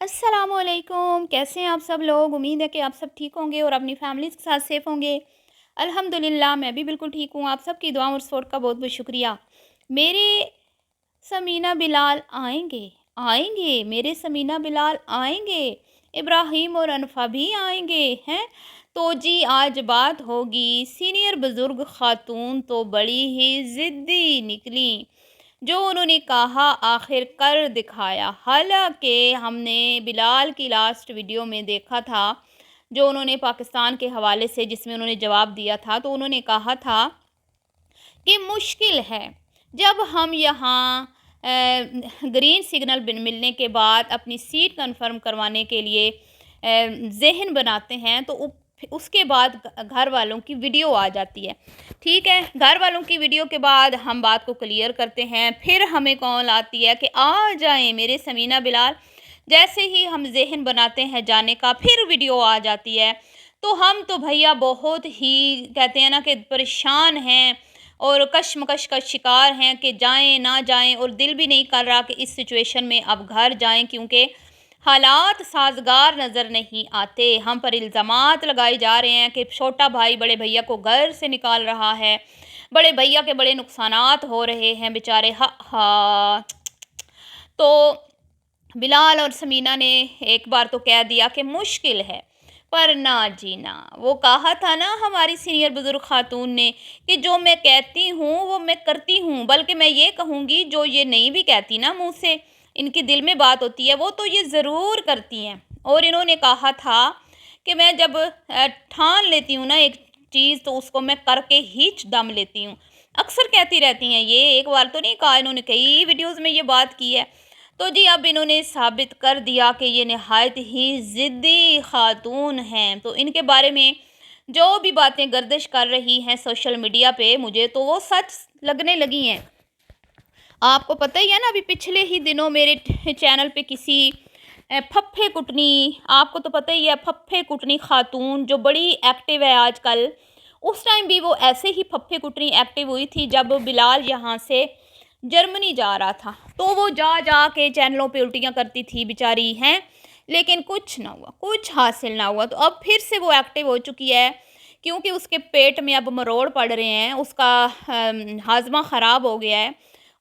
अस्सलाम वालेकुम। कैसे हैं आप सब लोग? उम्मीद है कि आप सब ठीक होंगे और अपनी फैमिलीज़ के साथ सेफ़ होंगे। अल्हम्दुलिल्लाह मैं भी बिल्कुल ठीक हूँ। आप सबकी दुआ और सपोर्ट का बहुत बहुत शुक्रिया। मेरे समीना बिलाल आएंगे, आएंगे, मेरे समीना बिलाल आएंगे, इब्राहिम और अनफा भी आएंगे हैं। तो जी आज बात होगी, सीनियर बुज़ुर्ग ख़ातून तो बड़ी ही ज़िद्दी निकली, जो उन्होंने कहा आखिर कर दिखाया। हालांकि हमने बिलाल की लास्ट वीडियो में देखा था, जो उन्होंने पाकिस्तान के हवाले से जिसमें उन्होंने जवाब दिया था, तो उन्होंने कहा था कि मुश्किल है जब हम यहाँ ग्रीन सिग्नल मिलने के बाद अपनी सीट कंफर्म करवाने के लिए जहन बनाते हैं, तो उसके बाद घर वालों की वीडियो आ जाती है। ठीक है, घर वालों की वीडियो के बाद हम बात को क्लियर करते हैं, फिर हमें कॉल आती है कि आ जाएं मेरे समीना बिलाल। जैसे ही हम जहन बनाते हैं जाने का, फिर वीडियो आ जाती है। तो हम तो भैया बहुत ही कहते हैं ना कि परेशान हैं और कशमकश का शिकार हैं कि जाएं ना जाएं, और दिल भी नहीं कर रहा कि इस सिचुएशन में अब घर जाएं, क्योंकि हालात साजगार नज़र नहीं आते। हम पर इल्ज़ामात लगाए जा रहे हैं कि छोटा भाई बड़े भैया को घर से निकाल रहा है, बड़े भैया के बड़े नुकसानात हो रहे हैं बेचारे। हा हा। तो बिलाल और समीना ने एक बार तो कह दिया कि मुश्किल है, पर ना जी ना, वो कहा था ना हमारी सीनियर बुजुर्ग खातून ने कि जो मैं कहती हूँ वो मैं करती हूँ, बल्कि मैं ये कहूँगी जो ये नहीं भी कहती ना मुँह से, इनके दिल में बात होती है, वो तो ये ज़रूर करती हैं। और इन्होंने कहा था कि मैं जब ठान लेती हूँ ना एक चीज़, तो उसको मैं करके ही दम लेती हूँ। अक्सर कहती रहती हैं ये, एक बार तो नहीं कहा, इन्होंने कई वीडियोज़ में ये बात की है। तो जी अब इन्होंने साबित कर दिया कि ये नहायत ही ज़िद्दी ख़ातून हैं। तो इनके बारे में जो भी बातें गर्दिश कर रही हैं सोशल मीडिया पे, मुझे तो वो सच लगने लगी हैं। आपको पता ही है ना, अभी पिछले ही दिनों मेरे चैनल पे किसी फप्फे कुटनी, आपको तो पता ही है फप्फे कुटनी ख़ातून जो बड़ी एक्टिव है आजकल, उस टाइम भी वो ऐसे ही फप्फे कुटनी एक्टिव हुई थी जब बिलाल यहाँ से जर्मनी जा रहा था। तो वो जा जा के चैनलों पे उल्टियाँ करती थी बेचारी हैं, लेकिन कुछ ना हुआ, कुछ हासिल ना हुआ। तो अब फिर से वो एक्टिव हो चुकी है, क्योंकि उसके पेट में अब मरोड़ पड़ रहे हैं, उसका हाजमा ख़राब हो गया है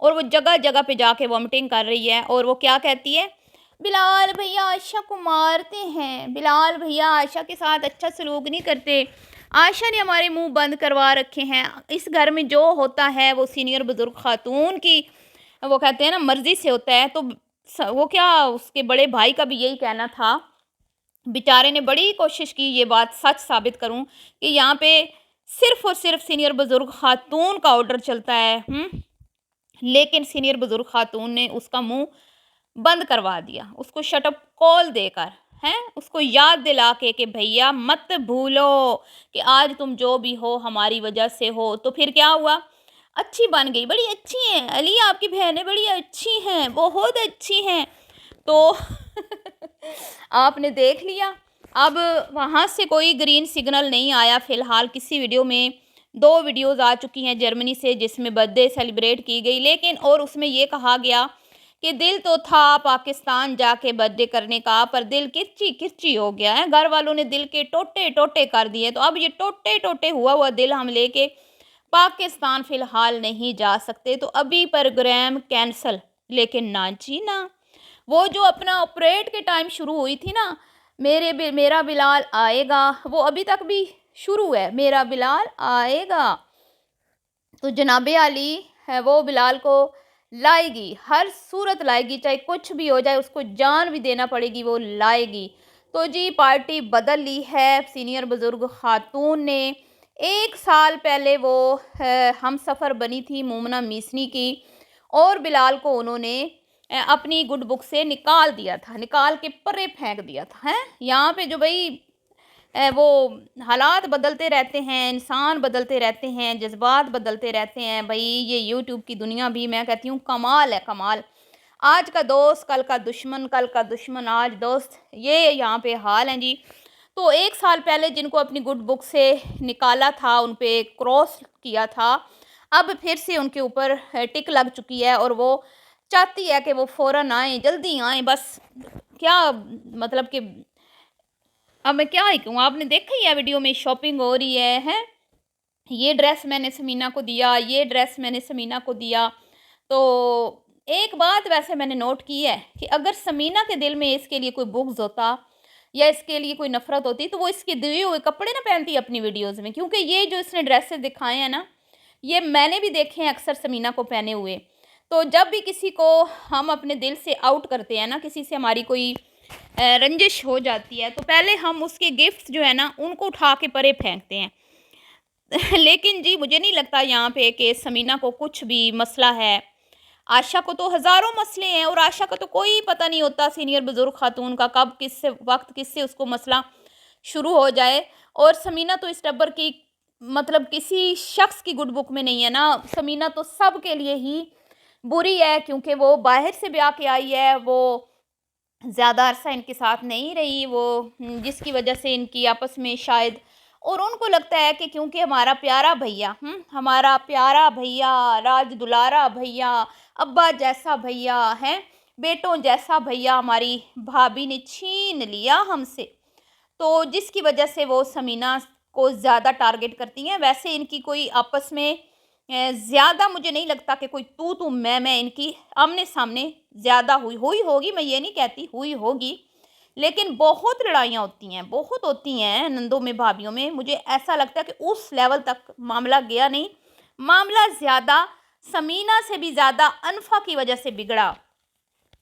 और वो जगह जगह पे जाके वॉमिटिंग कर रही है। और वो क्या कहती है, बिलाल भैया आयशा को मारते हैं, बिलाल भैया आयशा के साथ अच्छा सलूक नहीं करते, आयशा ने हमारे मुंह बंद करवा रखे हैं। इस घर में जो होता है वो सीनियर बुजुर्ग खातून की, वो कहते हैं ना, मर्जी से होता है। तो वो क्या, उसके बड़े भाई का भी यही कहना था, बेचारे ने बड़ी कोशिश की ये बात सच साबित करूं कि यहाँ पे सिर्फ और सिर्फ सीनियर बुजुर्ग खातून का ऑर्डर चलता है। लेकिन सीनियर बुजुर्ग खातून ने उसका मुंह बंद करवा दिया, उसको शटअप कॉल देकर, हैं, उसको याद दिला के कि भैया मत भूलो कि आज तुम जो भी हो हमारी वजह से हो। तो फिर क्या हुआ, अच्छी बन गई, बड़ी अच्छी हैं अली, आपकी बहनें बड़ी अच्छी हैं, बहुत अच्छी हैं। तो आपने देख लिया। अब वहाँ से कोई ग्रीन सिग्नल नहीं आया फ़िलहाल किसी वीडियो में। 2 वीडियोज़ आ चुकी हैं जर्मनी से जिसमें बर्थडे सेलिब्रेट की गई, लेकिन और उसमें ये कहा गया कि दिल तो था पाकिस्तान जाके बर्थडे करने का, पर दिल किरची किरची हो गया है, घर वालों ने दिल के टोटे टोटे कर दिए। तो अब ये टोटे टोटे हुआ दिल हम लेके पाकिस्तान फ़िलहाल नहीं जा सकते, तो अभी प्रोग्राम कैंसल। लेकिन ना जी ना, वो जो अपना ऑपरेट के टाइम शुरू हुई थी ना, मेरा बिलाल आएगा, वो अभी तक भी शुरू है, मेरा बिलाल आएगा। तो जनाबे आली है वो बिलाल को लाएगी, हर सूरत लाएगी, चाहे कुछ भी हो जाए, उसको जान भी देना पड़ेगी, वो लाएगी। तो जी पार्टी बदल ली है सीनियर बुजुर्ग खातून ने। 1 साल पहले वो हम सफ़र बनी थी मोमना मीसनी की, और बिलाल को उन्होंने अपनी गुड बुक से निकाल दिया था, निकाल के परे फेंक दिया था। हैं, यहाँ पे जो भाई वो हालात बदलते रहते हैं, इंसान बदलते रहते हैं, जज्बात बदलते रहते हैं। भाई ये यूट्यूब की दुनिया भी मैं कहती हूँ कमाल है, कमाल। आज का दोस्त कल का दुश्मन, कल का दुश्मन आज दोस्त, ये यहाँ पे हाल है जी। तो 1 साल पहले जिनको अपनी गुड बुक से निकाला था, उन पे क्रॉस किया था, अब फिर से उनके ऊपर टिक लग चुकी है और वो चाहती है कि वो फ़ौरन आएँ, जल्दी आएँ, बस क्या मतलब कि अब मैं क्या ही कहूँ, आपने देखा ही है वीडियो में शॉपिंग हो रही है, हैं? ये ड्रेस मैंने समीना को दिया, ये ड्रेस मैंने समीना को दिया। तो एक बात वैसे मैंने नोट की है कि अगर समीना के दिल में इसके लिए कोई बुग़्ज़ होता या इसके लिए कोई नफ़रत होती तो वो इसके दिए हुए कपड़े ना पहनती अपनी वीडियोज़ में, क्योंकि ये जो इसने ड्रेसेस दिखाए हैं ना, ये मैंने भी देखे हैं अक्सर समीना को पहने हुए। तो जब भी किसी को हम अपने दिल से आउट करते हैं ना, किसी से हमारी कोई रंजिश हो जाती है, तो पहले हम उसके गिफ्ट्स जो है ना उनको उठा के परे फेंकते हैं। लेकिन जी मुझे नहीं लगता यहाँ पे कि समीना को कुछ भी मसला है। आशा को तो हज़ारों मसले हैं और आशा का तो कोई पता नहीं होता सीनियर बुज़ुर्ग खातून का कब किससे वक़्त किससे उसको मसला शुरू हो जाए। और समीना तो इस टब्बर की मतलब किसी शख्स की गुड बुक में नहीं है ना। समीना तो सब के लिए ही बुरी है, क्योंकि वो बाहर से ब्याह के आई है, वो ज़्यादा अरसा इनके साथ नहीं रही, वो जिसकी वजह से इनकी आपस में शायद, और उनको लगता है कि क्योंकि हमारा प्यारा भैया हमारा प्यारा भैया, राज दुलारा भैया, अब्बा जैसा भैया है, बेटों जैसा भैया हमारी भाभी ने छीन लिया हमसे, तो जिसकी वजह से वो समीना को ज़्यादा टारगेट करती हैं। वैसे इनकी कोई आपस में ज़्यादा मुझे नहीं लगता कि कोई तू मैं इनकी आमने सामने ज़्यादा हुई होगी, मैं ये नहीं कहती हुई होगी, लेकिन बहुत लड़ाइयाँ होती हैं, बहुत होती हैं नंदों में, भाभीयों में। मुझे ऐसा लगता है कि उस लेवल तक मामला गया नहीं, मामला ज़्यादा समीना से भी ज़्यादा अनफा की वजह से बिगड़ा।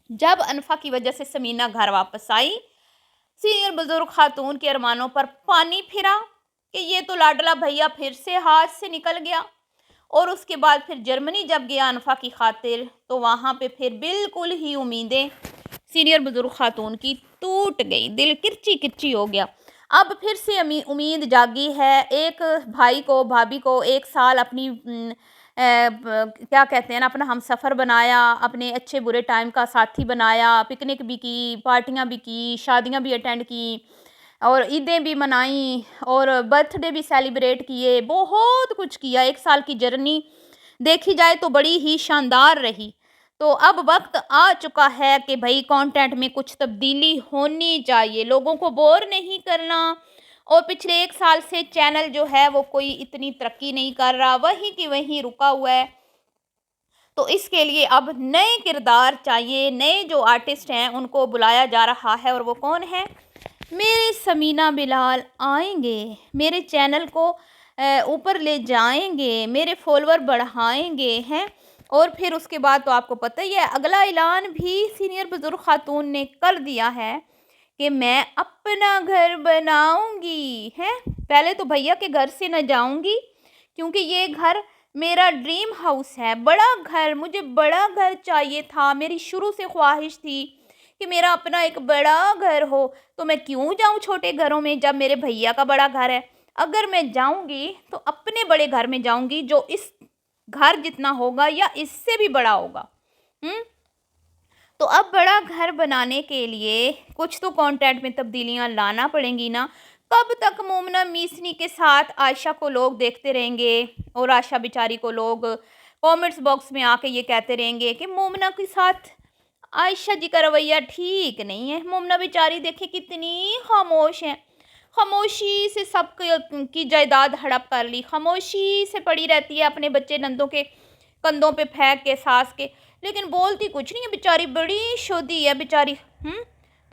जब अनफा की वजह से समीना घर वापस आई, सीनियर बुजुर्ग खातून के अरमानों पर पानी फिरा कि ये तो लाडला भैया फिर से हाथ से निकल गया। और उसके बाद फिर जर्मनी जब गया अनफा की खातिर, तो वहाँ पे फिर बिल्कुल ही उम्मीदें सीनियर बुजुर्ग खातून की टूट गई, दिल किरची किरची हो गया। अब फिर से उम्मीद जागी है। एक भाई को, भाभी को 1 साल अपनी क्या कहते हैं ना, अपना हमसफ़र बनाया, अपने अच्छे बुरे टाइम का साथी बनाया, पिकनिक भी की, पार्टियां भी की, शादियां भी अटेंड की और ईदें भी मनाई और बर्थडे भी सेलिब्रेट किए, बहुत कुछ किया। 1 साल की जर्नी देखी जाए तो बड़ी ही शानदार रही। तो अब वक्त आ चुका है कि भाई कंटेंट में कुछ तब्दीली होनी चाहिए, लोगों को बोर नहीं करना। और पिछले 1 साल से चैनल जो है वो कोई इतनी तरक्की नहीं कर रहा, वहीं की वहीं रुका हुआ है। तो इसके लिए अब नए किरदार चाहिए, नए जो आर्टिस्ट हैं उनको बुलाया जा रहा है। और वो कौन है? मेरे समीना बिलाल आएंगे, मेरे चैनल को ऊपर ले जाएंगे, मेरे फॉलोअर बढ़ाएंगे हैं। और फिर उसके बाद तो आपको पता ही है, अगला ऐलान भी सीनियर बुजुर्ग खातून ने कर दिया है कि मैं अपना घर बनाऊंगी। हैं, पहले तो भैया के घर से न जाऊंगी, क्योंकि ये घर मेरा ड्रीम हाउस है, बड़ा घर, मुझे बड़ा घर चाहिए था, मेरी शुरू से ख्वाहिश थी कि मेरा अपना एक बड़ा घर हो। तो मैं क्यों जाऊं छोटे घरों में जब मेरे भैया का बड़ा घर है। अगर मैं जाऊंगी तो अपने बड़े घर में जाऊंगी, जो इस घर जितना होगा या इससे भी बड़ा होगा। तो अब बड़ा घर बनाने के लिए कुछ तो कंटेंट में तब्दीलियां लाना पड़ेंगी ना। कब तक मोमना मीसनी के साथ आयशा को लोग देखते रहेंगे और आयशा बेचारी को लोग कमेंट्स बॉक्स में आके ये कहते रहेंगे कि मोमना के साथ आयशा जी का रवैया ठीक नहीं है। मोमना बेचारी देखे कितनी खामोश है, खामोशी से सब की जायदाद हड़प कर ली, खामोशी से पड़ी रहती है अपने बच्चे नंदों के कंधों पे फेंक के, सास के, लेकिन बोलती कुछ नहीं है बेचारी, बड़ी शोधी है बेचारी।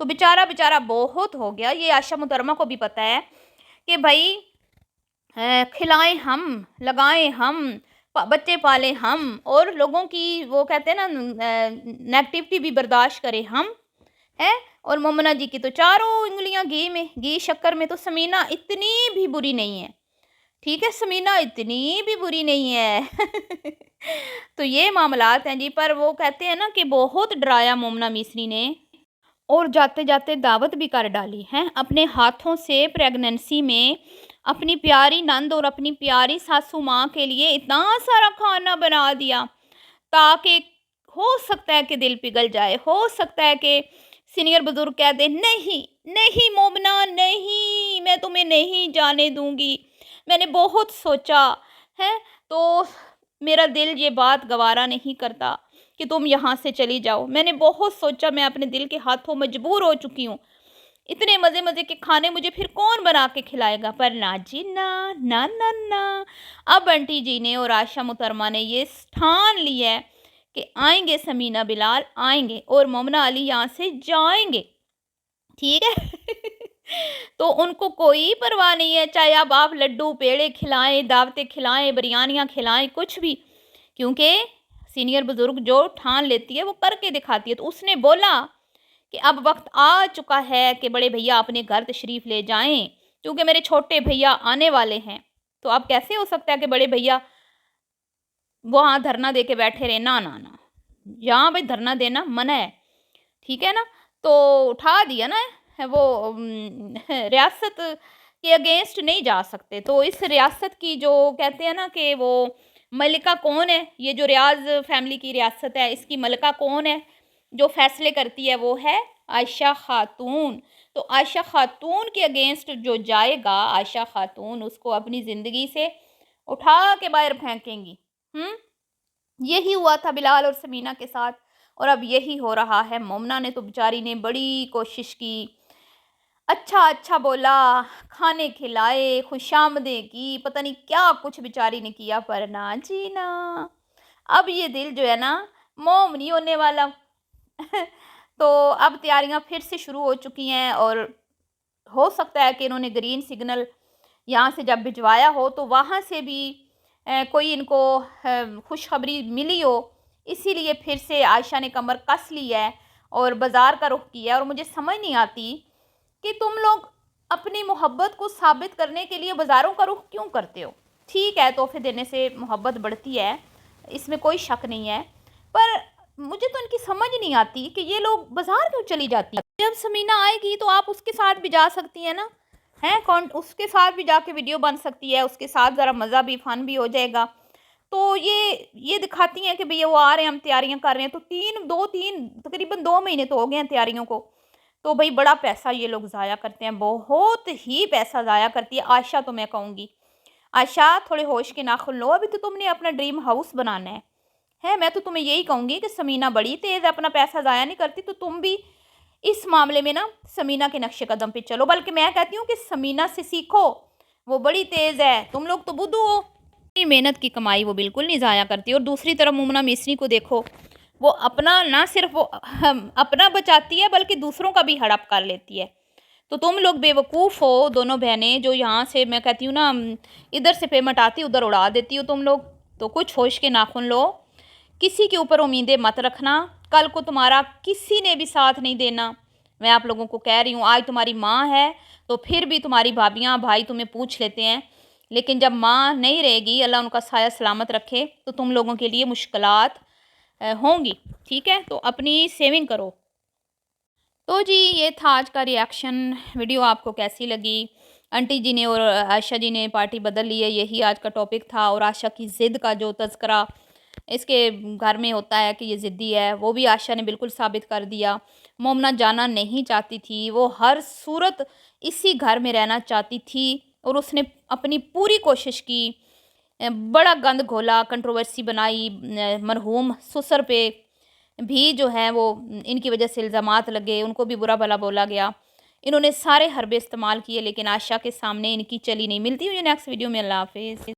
तो बेचारा बहुत हो गया। ये आयशा मुहतरमा को भी पता है कि भाई खिलाएं हम, लगाएं हम, बच्चे पालें हम, और लोगों की वो कहते हैं ना नेगेटिविटी भी बर्दाश्त करें हम, है। और मोमना जी की तो चारों उंगलियां घी में, घी शक्कर में। तो समीना इतनी भी बुरी नहीं है, ठीक है, समीना इतनी भी बुरी नहीं है। तो ये मामलात हैं जी। पर वो कहते हैं ना कि बहुत डराया मोमना मिस्री ने, और जाते जाते दावत भी कर डाली हैं अपने हाथों से। प्रेगनेंसी में अपनी प्यारी नंद और अपनी प्यारी सासू माँ के लिए इतना सारा खाना बना दिया ताकि हो सकता है कि दिल पिघल जाए, हो सकता है कि सीनियर बुजुर्ग कह दे नहीं नहीं मोमना नहीं, मैं तुम्हें नहीं जाने दूंगी, मैंने बहुत सोचा है, तो मेरा दिल ये बात गवारा नहीं करता। کہ تم यहाँ से चली जाओ। मैंने बहुत सोचा, मैं अपने दिल के हाथों मजबूर हो चुकी हूँ। इतने मज़े मज़े के खाने मुझे फिर कौन बना के खिलाएगा। पर ना जी ना, ना ना ना। अब आंटी जी ने और आयशा मुहतरमा ने ये ठान लिया है कि आएंगे समीना बिलाल, आएंगे और मोमना अली यहाँ से जाएंगे, ठीक है। तो उनको कोई परवाह नहीं है, चाहे अब आप लड्डू पेड़े खिलाएं, दावतें खिलाएं, बिरयानियाँ खिलाएं, कुछ भी, क्योंकि सीनियर बुजुर्ग जो ठान लेती है वो करके दिखाती है। तो उसने बोला कि अब वक्त आ चुका है कि बड़े भैया अपने घर तशरीफ़ ले जाएं, क्योंकि मेरे छोटे भैया आने वाले हैं। तो अब कैसे हो सकता है कि बड़े भैया वहाँ धरना दे के बैठे रहे। ना ना ना, यहाँ भाई धरना देना मना है, ठीक है ना। तो उठा दिया ना है वो रियासत के अगेंस्ट नहीं जा सकते। तो इस रियासत की जो कहते हैं ना कि वो मलिका कौन है, ये जो रियाज फैमिली की रियासत है, इसकी मलिका कौन है, जो फैसले करती है वो है आयशा खातून। तो आयशा खातून के अगेंस्ट जो जाएगा, आयशा खातून उसको अपनी ज़िंदगी से उठा के बाहर फेंकेंगी। यही हुआ था बिलाल और समीना के साथ, और अब यही हो रहा है। मोमना ने तो बेचारी ने बड़ी कोशिश की, अच्छा अच्छा बोला, खाने खिलाए, खुशामदें की, पता नहीं क्या कुछ बेचारी ने किया, पर ना जी ना, अब ये दिल जो है ना मोम नहीं होने वाला। तो अब तैयारियां फिर से शुरू हो चुकी हैं, और हो सकता है कि इन्होंने ग्रीन सिग्नल यहाँ से जब भिजवाया हो तो वहाँ से भी कोई इनको खुशखबरी मिली हो, इसीलिए फिर से आयशा ने कमर कस ली है और बाज़ार का रुख किया है। और मुझे समझ नहीं आती कि तुम लोग अपनी मोहब्बत को साबित करने के लिए बाज़ारों का रुख क्यों करते हो। ठीक है, तोहफे देने से मोहब्बत बढ़ती है, इसमें कोई शक नहीं है, पर मुझे तो इनकी समझ नहीं आती कि ये लोग बाज़ार क्यों चली जाती है। जब समीना आएगी तो आप उसके साथ भी जा सकती हैं ना, हैं कौन, उसके साथ भी जाके वीडियो बन सकती है, उसके साथ ज़रा मज़ा भी, फ़न भी हो जाएगा। तो ये दिखाती हैं कि भैया वो आ रहे हैं, हम तैयारियां कर रहे हैं। तो तकरीबन 2 महीने तो हो गए हैं तैयारियों को। तो भाई बड़ा पैसा ये लोग ज़ाया करते हैं, बहुत ही पैसा ज़ाया करती है आयशा। तो मैं कहूँगी आयशा थोड़े होश के नाखुन लो, अभी तो तुमने अपना ड्रीम हाउस बनाना है। मैं तो तुम्हें यही कहूँगी कि समीना बड़ी तेज़, अपना पैसा ज़ाया नहीं करती, तो तुम भी इस मामले में ना समीना के नक्शे कदम पे चलो। बल्कि मैं कहती हूँ कि समीना से सीखो, वो बड़ी तेज़ है, तुम लोग तो बुद्धू हो। अपनी मेहनत की कमाई वो बिल्कुल नहीं ज़ाया करती। और दूसरी तरफ मुमना मिस्री को देखो, वो अपना ना सिर्फ वो अपना बचाती है बल्कि दूसरों का भी हड़प कर लेती है। तो तुम लोग बेवकूफ़ हो दोनों बहनें, जो यहाँ से मैं कहती हूँ ना इधर से पेमेंट आती उधर उड़ा देती हो तुम लोग। तो कुछ होश के नाखुन लो, किसी के ऊपर उम्मीदें मत रखना, कल को तुम्हारा किसी ने भी साथ नहीं देना। मैं आप लोगों को कह रही हूँ, आज तुम्हारी माँ है तो फिर भी तुम्हारी भाभियाँ भाई तुम्हें पूछ लेते हैं, लेकिन जब माँ नहीं रहेगी, अल्लाह उनका साया सलामत रखे, तो तुम लोगों के लिए मुश्किलात होंगी, ठीक है। तो अपनी सेविंग करो। तो जी ये था आज का रिएक्शन। वीडियो आपको कैसी लगी? आंटी जी ने और आयशा जी ने पार्टी बदल ली है, यही आज का टॉपिक था। और आयशा की ज़िद का जो तज़किरा इसके घर में होता है कि ये ज़िद्दी है, वो भी आयशा ने बिल्कुल साबित कर दिया। मोमना जाना नहीं चाहती थी, वो हर सूरत इसी घर में रहना चाहती थी, और उसने अपनी पूरी कोशिश की, बड़ा गंद घोला, कंट्रोवर्सी बनाई, मरहूम ससुर पे भी जो है वो इनकी वजह से इल्ज़ामात लगे, उनको भी बुरा भला बोला गया। इन्होंने सारे हरबे इस्तेमाल किए, लेकिन आयशा के सामने इनकी चली नहीं। मिलती हुई नेक्स्ट वीडियो में। अल्लाह हाफ़िज़।